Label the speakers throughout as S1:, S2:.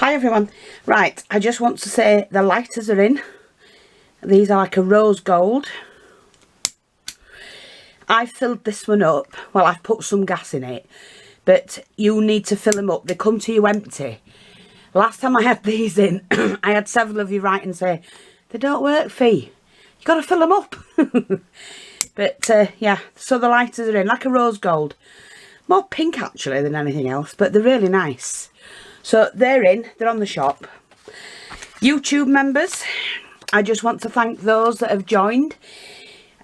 S1: Hi everyone. Right, I just want to say the lighters are in. These are like a rose gold. I filled this one up. Well, I've put some gas in it, but you need to fill them up. They come to you empty. Last time I had these in, I had several of you write and say, they don't work for you. You got to fill them up. But yeah, so the lighters are in, like a rose gold. More pink actually than anything else, but they're really nice. So they're in, they're on the shop. YouTube members, I just want to thank those that have joined.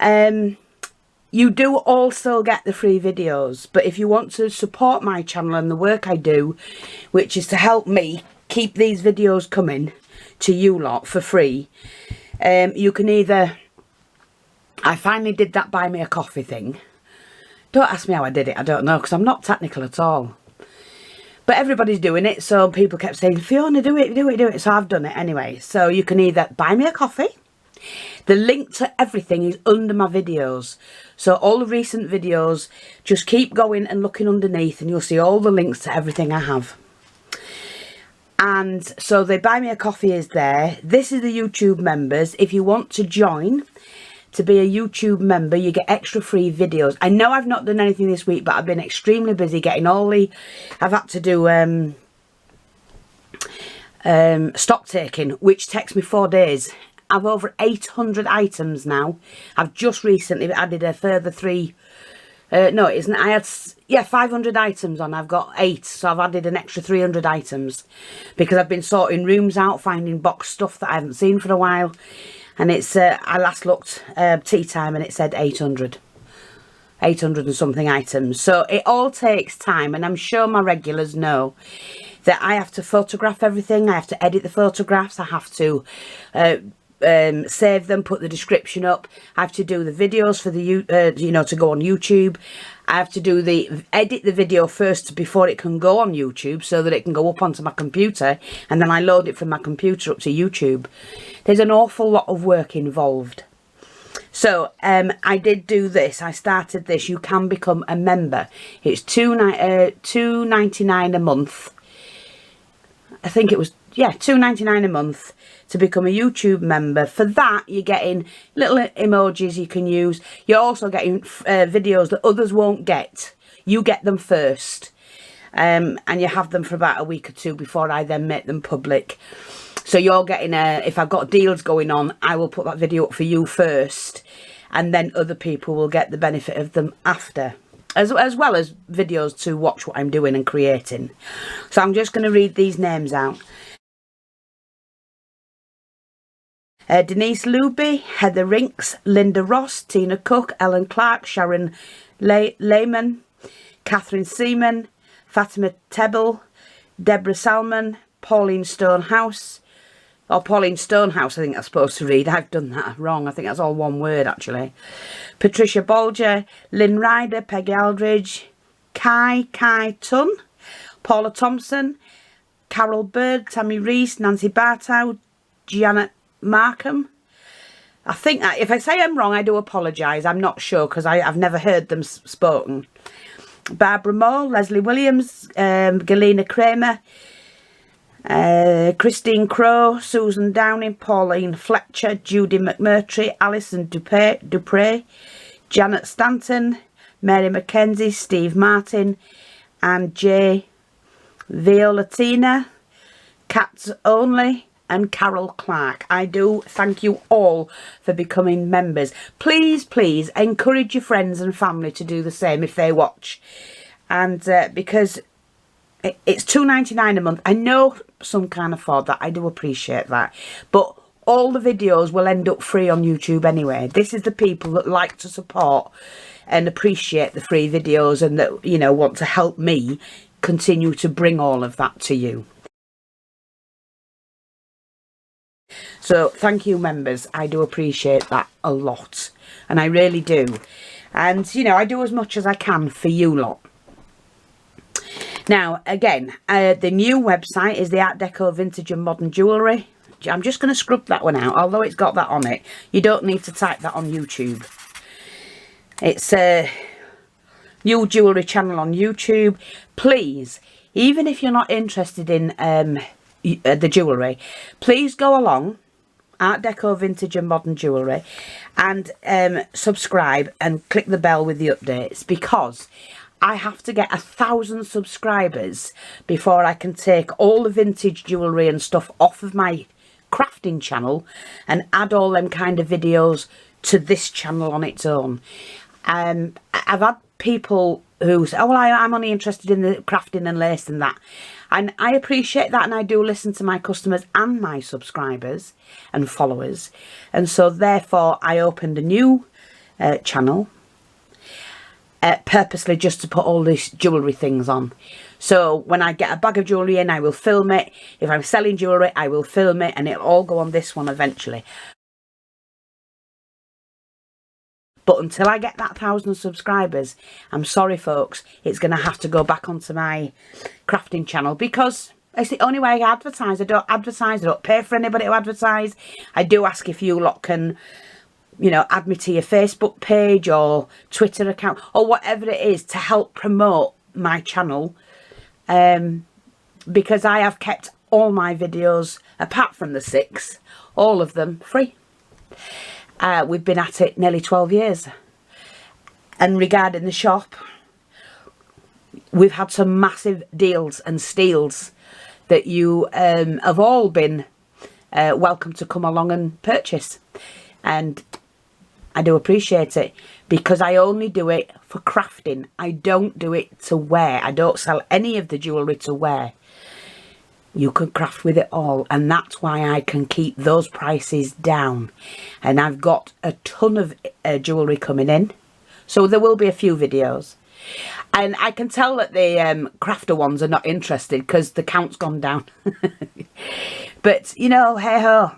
S1: You do also get the free videos, but if you want to support my channel and the work I do, which is to help me keep these videos coming to you lot for free, you can either, I finally did that buy me a coffee thing. Don't ask me how I did it, I don't know, because I'm not technical at all. But everybody's doing it, so people kept saying, Fiona, do it, do it, do it. So I've done it anyway. So you can either buy me a coffee. The link to everything is under my videos. So all the recent videos, just keep going and looking underneath and you'll see all the links to everything I have. And so the buy me a coffee is there. This is the YouTube members. If you want to join to be a YouTube member, you get extra free videos. I know I've not done anything this week, but I've been extremely busy getting all the, I've had to do stock taking, which takes me 4 days. I've over 800 items now. I've just recently added a further 3, no it isn't, I had, yeah, 500 items on, I've got 8, so I've added an extra 300 items because I've been sorting rooms out, finding box stuff that I haven't seen for a while. And it's, I last looked tea time and it said 800 and something items. So it all takes time, and I'm sure my regulars know that I have to photograph everything. I have to edit the photographs. I have to save them, put the description up. I have to do the videos for the, you know, to go on YouTube. I have to do edit the video first before it can go on YouTube so that it can go up onto my computer, and then I load it from my computer up to YouTube. There's an awful lot of work involved. So I did do this. I started this. You can become a member. It's $2.99 a month. I think it was, yeah, $2.99 a month to become a YouTube member. For that, you're getting little emojis you can use. You're also getting videos that others won't get. You get them first. And you have them for about a week or two before I then make them public. So you're getting if I've got deals going on, I will put that video up for you first. And then other people will get the benefit of them after. As well as videos to watch what I'm doing and creating. So I'm just going to read these names out. Denise Luby, Heather Rinks, Linda Ross, Tina Cook, Ellen Clark, Sharon Lehman, Catherine Seaman, Fatima Tebble, Deborah Salmon, Pauline Stonehouse, or Pauline Stonehouse I think that's supposed to read. I've done that wrong. I think that's all one word actually. Patricia Bolger, Lynn Ryder, Peggy Aldridge, Kai Tun, Paula Thompson, Carol Bird, Tammy Reese, Nancy Bartow, Janet Markham. I think that if I say I'm wrong, I do apologise. I'm not sure because I've never heard them spoken. Barbara Moore, Leslie Williams, Galena Kramer, Christine Crow, Susan Downing, Pauline Fletcher, Judy McMurtry, Alison Dupre, Janet Stanton, Mary Mackenzie, Steve Martin, and Jay Violatina, Cats Only, and Carol Clark. I do thank you all for becoming members. Please, please encourage your friends and family to do the same if they watch. And because it's $2.99 a month. I know some can't afford that. I do appreciate that. But all the videos will end up free on YouTube anyway. This is the people that like to support and appreciate the free videos and that, you know, want to help me continue to bring all of that to you. So thank you members, I do appreciate that a lot, and I really do. And you know, I do as much as I can for you lot. Now again, the new website is the Art Deco Vintage and Modern Jewellery. I'm just going to scrub that one out, although it's got that on it. You don't need to type that on YouTube. It's a new jewellery channel on YouTube. Please, even if you're not interested in the jewellery, please go along, Art Deco Vintage and Modern Jewellery, and subscribe and click the bell with the updates, because I have to get 1,000 subscribers before I can take all the vintage jewellery and stuff off of my crafting channel and add all them kind of videos to this channel on its own. I've had people who say, oh well, I'm only interested in the crafting and lace and that, and I appreciate that, and I do listen to my customers and my subscribers and followers, and so therefore I opened a new channel purposely just to put all these jewellery things on. So when I get a bag of jewellery in, I will film it. If I'm selling jewellery, I will film it, and it'll all go on this one eventually. But until I get that 1,000 subscribers, I'm sorry folks, it's going to have to go back onto my crafting channel, because it's the only way I advertise. I don't advertise, I don't pay for anybody to advertise. I do ask if you lot can, you know, add me to your Facebook page or Twitter account or whatever it is to help promote my channel, because I have kept all my videos, apart from the 6, all of them free. We've been at it nearly 12 years. And regarding the shop, we've had some massive deals and steals that you have all been welcome to come along and purchase. And I do appreciate it, because I only do it for crafting. I don't do it to wear. I don't sell any of the jewellery to wear. You can craft with it all, and that's why I can keep those prices down. And I've got a ton of jewellery coming in, so there will be a few videos. And I can tell that the crafter ones are not interested because the count's gone down. But, you know, hey ho,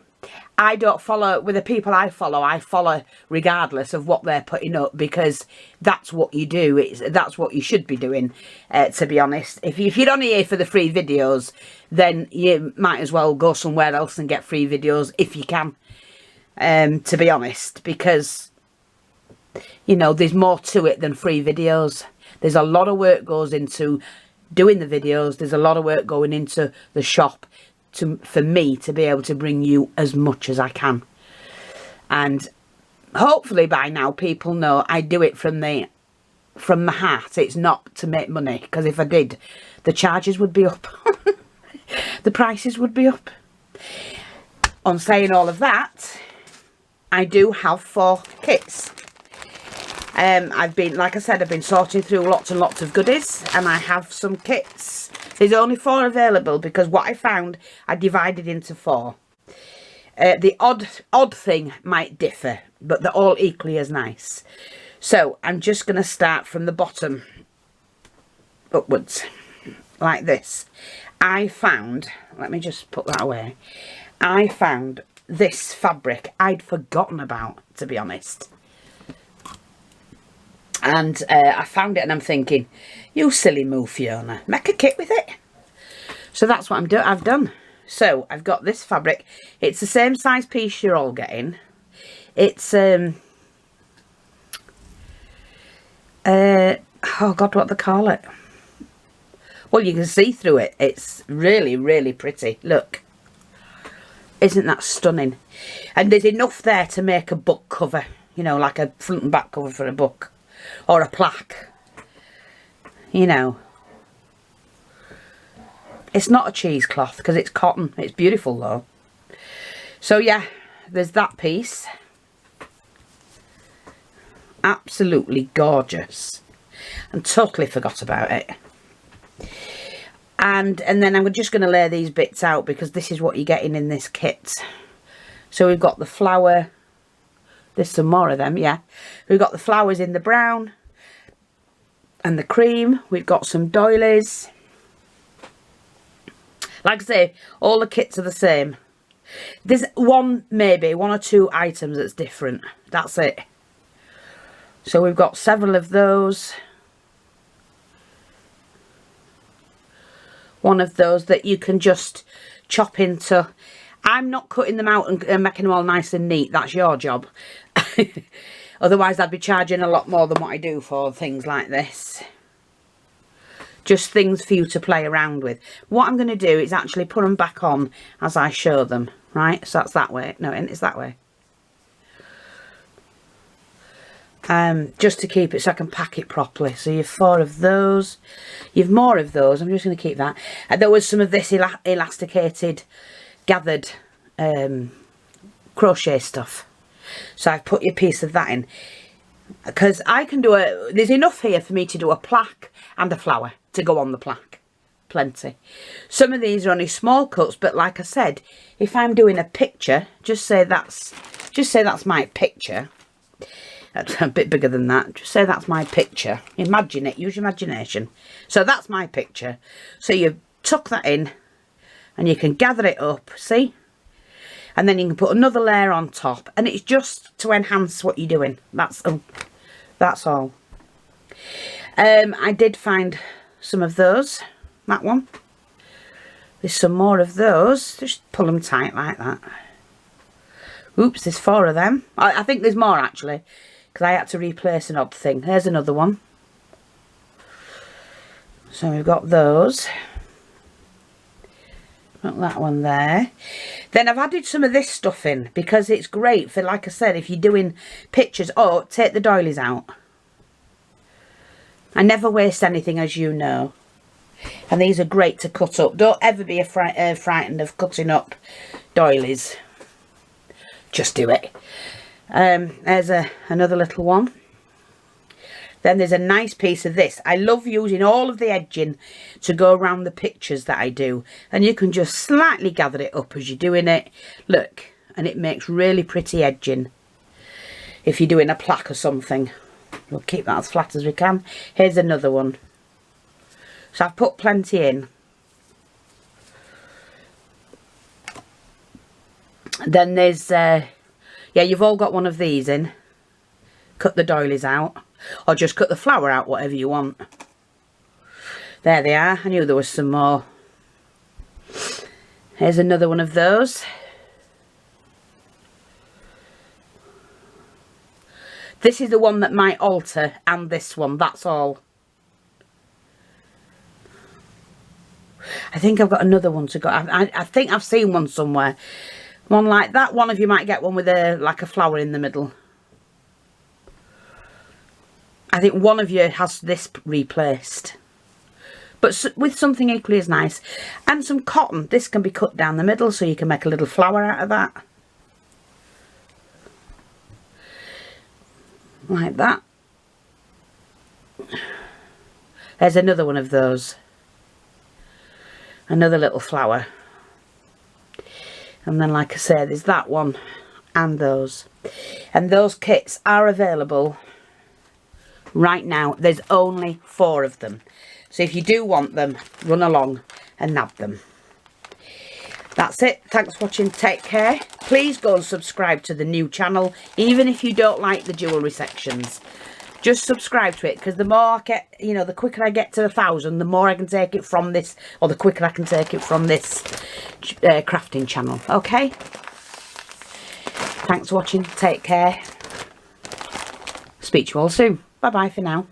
S1: I don't follow with the people I follow regardless of what they're putting up, because that's what you do. That's what you should be doing, to be honest. If you're only here for the free videos, then you might as well go somewhere else and get free videos if you can, to be honest, because, you know, there's more to it than free videos. There's a lot of work goes into doing the videos. There's a lot of work going into the shop for me to be able to bring you as much as I can. And hopefully by now people know I do it from my heart. It's not to make money, because if I did, the charges would be up. The prices would be up. On saying all of that, I do have 4 kits. I've been, like I said, I've been sorting through lots and lots of goodies, and I have some kits. There's only 4 available because what I found, I divided into 4. The odd thing might differ, but they're all equally as nice. So I'm just going to start from the bottom upwards, like this. I found, let me just put that away. I found this fabric I'd forgotten about, to be honest. And I found it and I'm thinking, you silly moo, Fiona, make a kit with it. So that's what I've done. So I've got this fabric. It's the same size piece you're all getting. It's oh God, what they call it? Well, you can see through it. It's really, really pretty. Look, isn't that stunning? And there's enough there to make a book cover, you know, like a front and back cover for a book. Or a plaque, you know. It's not a cheesecloth because it's cotton. It's beautiful though. So yeah, there's that piece. Absolutely gorgeous. And totally forgot about it. And then I'm just going to lay these bits out because this is what you're getting in this kit. So we've got the flower. There's some more of them, yeah. We've got the flowers in the brown and the cream. We've got some doilies. Like I say, all the kits are the same. There's maybe one or 2 items that's different. That's it. So we've got several of those. One of those that you can just chop into. I'm not cutting them out and making them all nice and neat. That's your job. Otherwise, I'd be charging a lot more than what I do for things like this. Just things for you to play around with. What I'm going to do is actually put them back on as I show them, right? So that's that way. No, it's that way. Just to keep it so I can pack it properly. So you've 4 of those. You've more of those. I'm just going to keep that. There was some of this elasticated, gathered crochet stuff. So I've put a piece of that in. Because I can do there's enough here for me to do a plaque and a flower to go on the plaque. Plenty. Some of these are only small cuts, but like I said, if I'm doing a picture, just say that's my picture. That's a bit bigger than that. Just say that's my picture. Imagine it. Use your imagination. So that's my picture. So you tuck that in and you can gather it up. See? And then you can put another layer on top. And it's just to enhance what you're doing. That's all. I did find some of those. That one. There's some more of those. Just pull them tight like that. Oops, there's 4 of them. I think there's more actually. Because I had to replace an odd thing. There's another one. So we've got those. Got that one there. Then I've added some of this stuff in. Because it's great for, like I said, if you're doing pictures. Oh, take the doilies out. I never waste anything, as you know. And these are great to cut up. Don't ever be frightened of cutting up doilies. Just do it. There's another little one. Then there's a nice piece of this. I love using all of the edging to go around the pictures that I do. And you can just slightly gather it up as you're doing it. Look, and it makes really pretty edging. If you're doing a plaque or something. We'll keep that as flat as we can. Here's another one. So I've put plenty in. Then there's... yeah, you've all got one of these in. Cut the doilies out. Or just cut the flower out, whatever you want. There they are. I knew there was some more. Here's another one of those. This is the one that might alter, and this one, that's all. I think I've got another one to go. I think I've seen one somewhere. One like that. One of you might get one with like a flower in the middle. I think one of you has this replaced. But with something equally as nice. And some cotton. This can be cut down the middle so you can make a little flower out of that. Like that. There's another one of those. Another little flower. And then, like I said, there's that one and those. And those kits are available right now. There's only 4 of them. So if you do want them, run along and nab them. That's it. Thanks for watching. Take care. Please go and subscribe to the new channel, even if you don't like the jewellery sections. Just subscribe to it, because the more I get, you know, the quicker I get to 1,000, the more I can take it from this, or the quicker I can take it from this crafting channel. Okay? Thanks for watching. Take care. Speak to you all soon. Bye-bye for now.